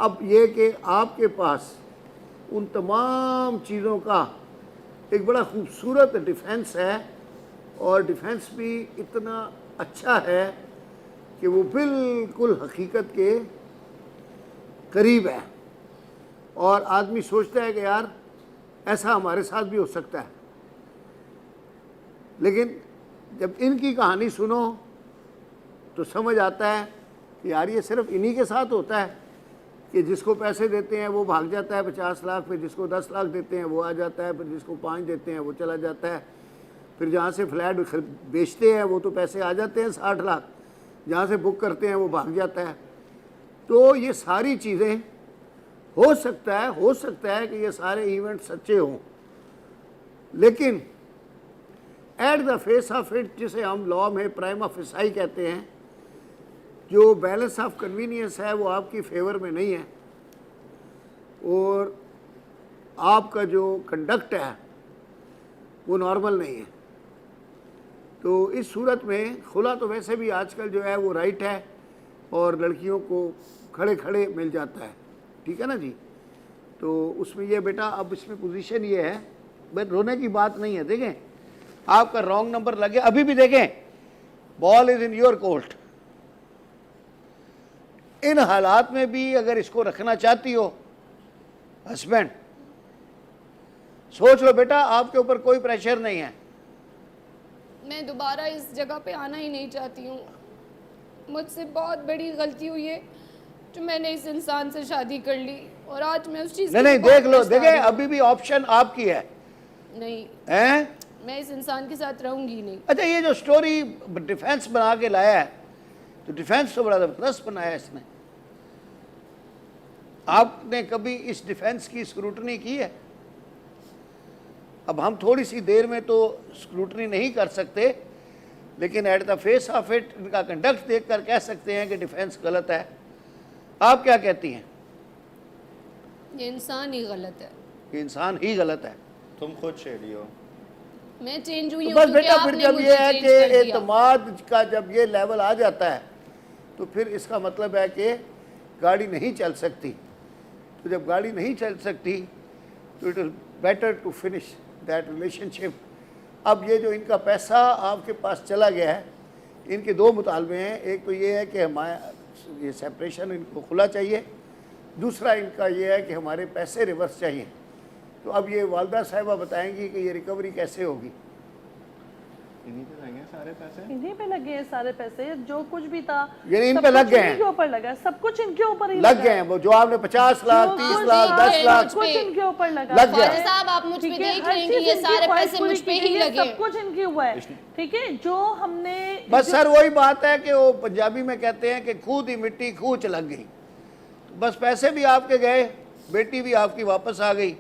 अब ये कि आपके पास उन तमाम चीज़ों का एक बड़ा खूबसूरत डिफेंस है, और डिफेंस भी इतना अच्छा है कि वो बिल्कुल हकीकत के करीब है, और आदमी सोचता है कि यार ऐसा हमारे साथ भी हो सकता है। लेकिन जब इनकी कहानी सुनो तो समझ आता है कि यार ये सिर्फ इन्हीं के साथ होता है कि जिसको पैसे देते हैं वो भाग जाता है 50 लाख, फिर जिसको 10 लाख देते हैं वो आ जाता है, फिर जिसको 5 देते हैं वो चला जाता है, फिर जहाँ से फ्लैट बेचते हैं वो तो पैसे आ जाते हैं 60 लाख, जहाँ से बुक करते हैं वो भाग जाता है। तो ये सारी चीज़ें हो सकता है कि ये सारे इवेंट सच्चे हों, लेकिन at the face of it, जिसे हम लॉ में प्राइमा फेसाई कहते हैं, जो बैलेंस ऑफ कन्वीनियंस है वो आपकी फेवर में नहीं है, और आपका जो कंडक्ट है वो नॉर्मल नहीं है। तो इस सूरत में खुला तो वैसे भी आजकल जो है वो राइट है, और लड़कियों को खड़े खड़े मिल जाता है, ठीक है ना जी। तो उसमें ये बेटा, अब इसमें पोजीशन ये है, बट रोने की बात नहीं है। देखें आपका रॉन्ग नंबर लगे, अभी भी देखें ball is in your court. इन हालात में भी अगर इसको रखना चाहती हो हस्बैंड, सोच लो बेटा, आपके ऊपर कोई प्रेशर नहीं है। मैं दोबारा इस जगह पे आना ही नहीं चाहती हूँ। मुझसे बहुत बड़ी गलती हुई है जो मैंने इस इंसान से शादी कर ली, और आज मैं उस चीज़ नहीं देख लो, देखें अभी भी ऑप्शन आपकी है। नहीं हैं? मैं इस इंसान के साथ रहूंगी नहीं। अच्छा, ये जो स्टोरी डिफेंस बना के लाया है, तो डिफेंस तो बड़ा जबरदस्त बनाया है इसने। आपने कभी इस डिफेंस की स्क्रूटनी की है? अब हम थोड़ी सी देर में तो स्क्रूटनी नहीं कर सकते, लेकिन at the face of it इनका कंडक्ट देखकर कह सकते हैं कि डिफेंस गलत है। आप क्या कहती हैं? ये इंसान ही गलत है। ये इंसान ही गलत है। तुम खुद शेरी हो। मैं चेंज हुई तो हूँ बस क्योंकि बेटा, फिर आपने जब मुझे ये है चेंज कि कर दिया। एतमाद का जब ये लेवल आ जाता है, तो फिर इसका मतलब है कि गाड़ी नहीं चल सकती। तो जब गाड़ी नहीं चल सकती तो it is better to finish that relationship. अब ये जो इनका पैसा आपके पास चला गया है, इनके दो मुतालबे हैं। एक तो ये है कि हमारा ये सेपरेशन इनको खुला चाहिए, दूसरा इनका ये है कि हमारे पैसे रिवर्स चाहिए। तो अब ये वालदा साहिबा बताएंगी कि ये रिकवरी कैसे होगी। इन्हीं पे लगे हैं सारे पैसे, इन्हीं पे लगे हैं सारे पैसे, जो कुछ भी था ये इन सब पे लग कुछ गए हैं। इनके ऊपर लगा है, सब कुछ इनके ऊपर ही लग लगा गए है। हैं वो, जो आपने 50 लाख, 30 लाख, 10 है, लाख, सब कुछ इनके ऊपर लगा लग गया। फादर साहब, आप मुझ पे ठीक है, देख हर रहे हैं कि चीज़ ये इनकी सारे ख्वाहिश पैसे पूरी मुझ पे की ही गई है, लगे। सब कुछ इनके हुआ है। ठीक है, जो हमने बस सर वही बात है कि वो पंजाबी में कहते हैं कि खूद ही मिट्टी खूच लग गई। बस पैसे भी आपके गए, बेटी भी आपकी वापस आ गई।